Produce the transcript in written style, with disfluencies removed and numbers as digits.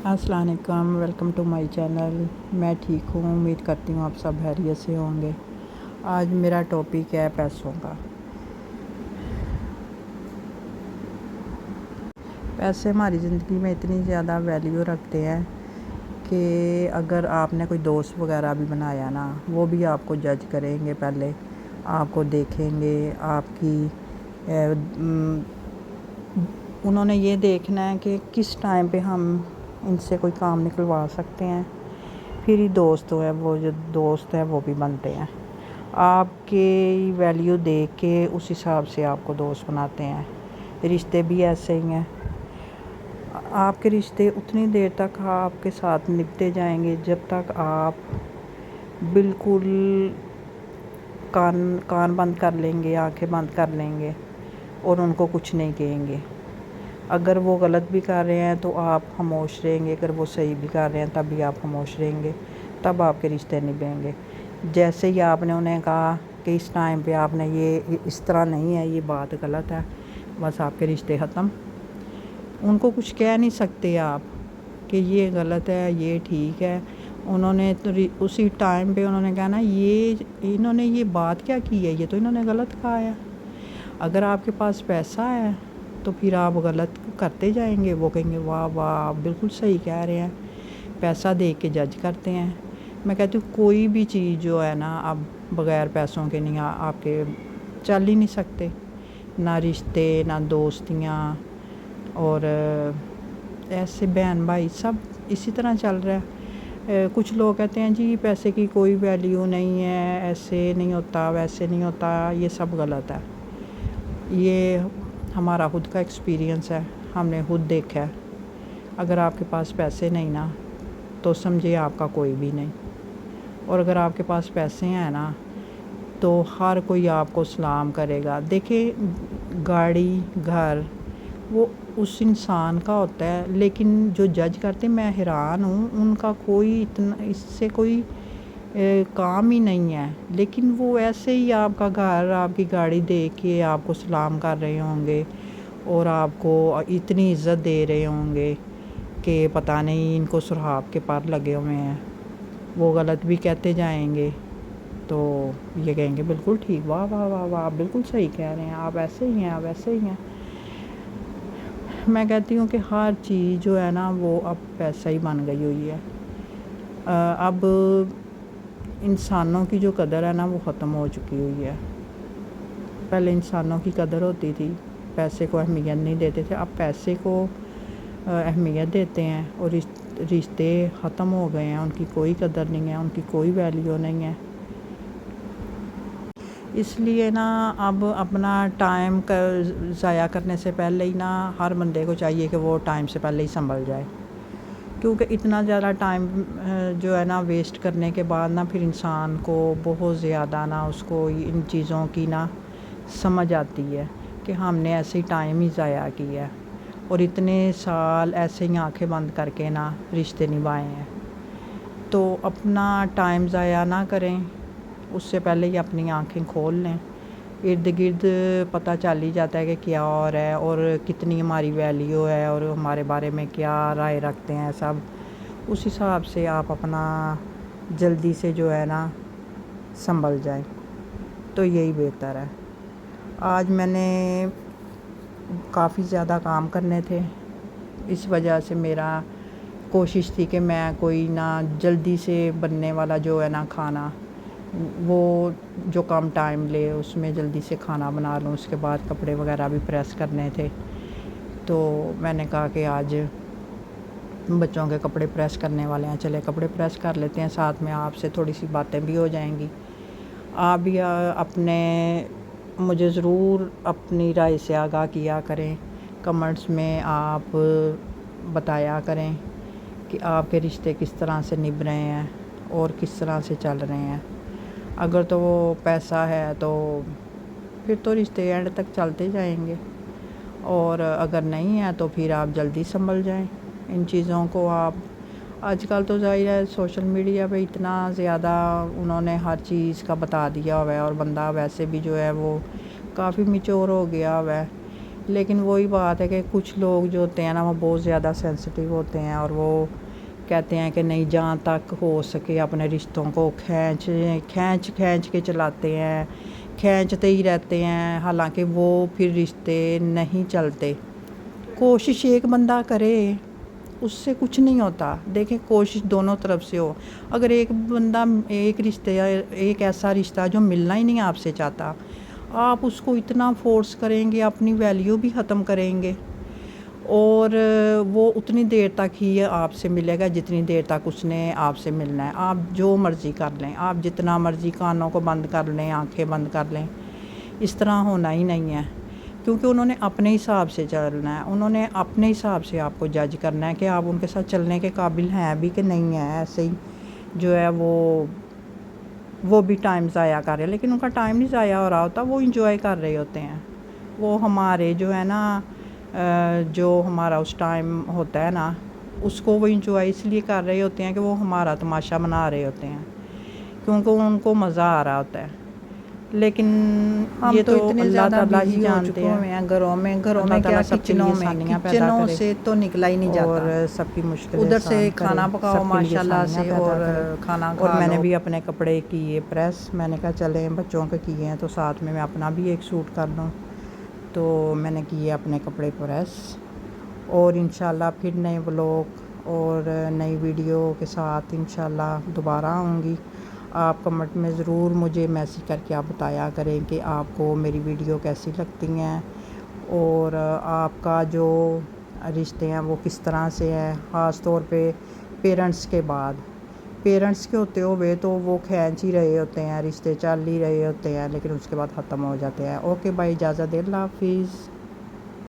अस्सलाम वालेकुम, welcome to my channel. मैं ठीक हूँ, उम्मीद करती हूँ आप सब खैरियत से होंगे। आज मेरा टॉपिक है पैसों का। पैसे हमारी ज़िंदगी में इतनी ज़्यादा वैल्यू रखते हैं कि अगर आपने कोई दोस्त वगैरह भी बनाया ना, वो भी आपको जज करेंगे। पहले आपको देखेंगे, आपकी उन्होंने ये देखना है कि किस टाइम पे हम इनसे कोई काम निकलवा सकते हैं, फिर ही दोस्त है वो जो दोस्त है वो भी बनते हैं। आपके वैल्यू देख के उस हिसाब से आपको दोस्त बनाते हैं। रिश्ते भी ऐसे ही हैं। आपके रिश्ते उतनी देर तक आपके साथ निभते जाएंगे जब तक आप बिल्कुल कान बंद कर लेंगे, आंखें बंद कर लेंगे और उनको कुछ नहीं कहेंगे। अगर वो गलत भी कर रहे हैं तो आप खामोश रहेंगे, अगर वो सही भी कर रहे हैं तब भी आप खामोश रहेंगे, तब आपके रिश्ते निभेंगे। जैसे ही आपने उन्हें कहा कि इस टाइम पे आपने ये इस तरह नहीं है, ये बात गलत है, बस आपके रिश्ते ख़त्म। उनको कुछ कह नहीं सकते आप कि ये गलत है, ये ठीक है। उन्होंने तो उसी टाइम पे उन्होंने कहा ना, ये इन्होंने ये बात क्या की है, ये तो इन्होंने गलत कहा है। अगर आपके पास पैसा है तो फिर आप गलत करते जाएंगे, वो कहेंगे वाह वाह आप बिल्कुल सही कह रहे हैं। पैसा देख के जज करते हैं। मैं कहती हूँ कोई भी चीज़ जो है ना, आप बग़ैर पैसों के नहीं आपके चल ही नहीं सकते। ना रिश्ते, ना दोस्तियाँ, और ऐसे बहन भाई सब इसी तरह चल रहा है। कुछ लोग कहते हैं जी पैसे की कोई वैल्यू नहीं है, ऐसे नहीं होता, वैसे नहीं होता। ये सब गलत है। ये हमारा खुद का एक्सपीरियंस है, हमने खुद देखा है। अगर आपके पास पैसे नहीं ना तो समझिए आपका कोई भी नहीं, और अगर आपके पास पैसे हैं ना तो हर कोई आपको सलाम करेगा। देखिए गाड़ी, घर वो उस इंसान का होता है, लेकिन जो जज करते मैं हैरान हूँ, उनका कोई इतना इससे कोई काम ही नहीं है, लेकिन वो ऐसे ही आपका घर, आपकी गाड़ी देख के आपको सलाम कर रहे होंगे और आपको इतनी इज़्ज़त दे रहे होंगे कि पता नहीं इनको सुराख के पर लगे हुए हैं। वो गलत भी कहते जाएंगे तो ये कहेंगे बिल्कुल ठीक, वाह वाह वाह वाह आप बिल्कुल सही कह रहे हैं, आप ऐसे ही हैं, आप ऐसे ही हैं। मैं कहती हूँ कि हर चीज़ जो है ना वो अब पैसा ही बन गई हुई है। अब इंसानों की जो कदर है ना वो ख़त्म हो चुकी हुई है। पहले इंसानों की कदर होती थी, पैसे को अहमियत नहीं देते थे। अब पैसे को अहमियत देते हैं और रिश्ते ख़त्म हो गए हैं। उनकी कोई कदर नहीं है, उनकी कोई वैल्यू नहीं है। इसलिए ना अब अपना टाइम ज़ाया करने से पहले ही ना हर बंदे को चाहिए कि वो टाइम से पहले ही संभल जाए, क्योंकि इतना ज़्यादा टाइम जो है ना वेस्ट करने के बाद ना फिर इंसान को बहुत ज़्यादा ना उसको इन चीज़ों की ना समझ आती है कि हमने ऐसे ही टाइम ही ज़ाया किया है और इतने साल ऐसे ही आंखें बंद करके ना रिश्ते निभाए हैं। तो अपना टाइम ज़ाया ना करें, उससे पहले ही अपनी आंखें खोल लें। इर्द गिर्द पता चल ही जाता है कि क्या और है और कितनी हमारी वैल्यू है और हमारे बारे में क्या राय रखते हैं सब। उस हिसाब से आप अपना जल्दी से जो है ना संभल जाएं, तो यही बेहतर है। आज मैंने काफ़ी ज़्यादा काम करने थे, इस वजह से मेरा कोशिश थी कि मैं कोई ना जल्दी से बनने वाला जो है ना खाना, वो जो कम टाइम ले उसमें जल्दी से खाना बना लूँ। उसके बाद कपड़े वगैरह भी प्रेस करने थे, तो मैंने कहा कि आज बच्चों के कपड़े प्रेस करने वाले हैं, चले कपड़े प्रेस कर लेते हैं, साथ में आपसे थोड़ी सी बातें भी हो जाएंगी। आप भी अपने मुझे ज़रूर अपनी राय से आगाह किया करें, कमेंट्स में आप बताया करें कि आपके रिश्ते किस तरह से निभ रहे हैं और किस तरह से चल रहे हैं। अगर तो वो पैसा है तो फिर तो रिश्ते एंड तक चलते जाएंगे, और अगर नहीं है तो फिर आप जल्दी संभल जाएं। इन चीज़ों को आप आजकल तो ज़ाहिर है सोशल मीडिया पे इतना ज़्यादा उन्होंने हर चीज़ का बता दिया हुआ है, और बंदा वैसे भी जो है वो काफ़ी मैच्योर हो गया हुआ है لیکن وہی بات ہے کہ کچھ لوگ جو ہوتے ہیں نا وہ بہت زیادہ سینسٹیو ہوتے ہیں اور وہ کہتے ہیں کہ نہیں جہاں تک ہو سکے اپنے رشتوں کو کھینچ کے چلاتے ہیں، کھینچتے ہی رہتے ہیں، حالانکہ وہ پھر رشتے نہیں چلتے۔ کوشش ایک بندہ کرے اس سے کچھ نہیں ہوتا، دیکھیں کوشش دونوں طرف سے ہو۔ اگر ایک بندہ ایک ایسا رشتہ جو ملنا ہی نہیں آپ سے چاہتا، آپ اس کو اتنا فورس کریں گے، اپنی ویلیو بھی ختم کریں گے اور وہ اتنی دیر تک ہی آپ سے ملے گا جتنی دیر تک اس نے آپ سے ملنا ہے۔ آپ جو مرضی کر لیں، آپ جتنا مرضی کانوں کو بند کر لیں، آنکھیں بند کر لیں، اس طرح ہونا ہی نہیں ہے، کیونکہ انہوں نے اپنے حساب سے چلنا ہے، انہوں نے اپنے حساب سے آپ کو جج کرنا ہے کہ آپ ان کے ساتھ چلنے کے قابل ہیں بھی کہ نہیں ہیں۔ ایسے ہی جو ہے وہ بھی ٹائم ضائع کر رہے ہیں، لیکن ان کا ٹائم نہیں ضائع ہو رہا ہوتا، وہ انجوائے کر رہے ہوتے ہیں۔ وہ ہمارے جو ہے نا جو ہمارا اس ٹائم ہوتا ہے نا، اس کو وہ انجوائے اس لیے کر رہے ہوتے ہیں کہ وہ ہمارا تماشا بنا رہے ہوتے ہیں، کیونکہ ان کو مزہ آ رہا ہوتا ہے۔ لیکن ہم یہ تو اتنے اللہ زیادہ تعالیٰ ہی بزی ہو جانتے چکے ہوئے ہیں گھروں میں اللہ کیا تعالیٰ سب کے لیے کچنوں میں، آسانیاں پیدا کچنوں کرے سے تو نکلا ہی نہیں اور جاتا، سب کی مشکلیں ادھر سے آسان کرے، کھانا پکاؤ سب کے لیے ماشاءاللہ آسانیاں سے پیدا اور کرے۔ کھانا اور کھا میں نے لو۔ بھی اپنے کپڑے کیے پریس، میں نے کہا چلیں بچوں کے کیے ہیں تو ساتھ میں اپنا بھی ایک سوٹ کر لوں، تو میں نے کیے اپنے کپڑے پریس۔ اور انشاءاللہ پھر نئے بلاگ اور نئی ویڈیو کے ساتھ انشاءاللہ دوبارہ آؤں گی۔ آپ کمنٹ میں ضرور مجھے میسج کر کے آپ بتایا کریں کہ آپ کو میری ویڈیو کیسی لگتی ہیں اور آپ کا جو رشتے ہیں وہ کس طرح سے ہیں، خاص طور پہ پیرنٹس کے بعد۔ پیرنٹس کے ہوتے ہوئے تو وہ کھینچ ہی رہے ہوتے ہیں، رشتے چل ہی رہے ہوتے ہیں، لیکن اس کے بعد ختم ہو جاتے ہیں۔ اوکے بھائی، اجازت دیں، اللہ حافظ۔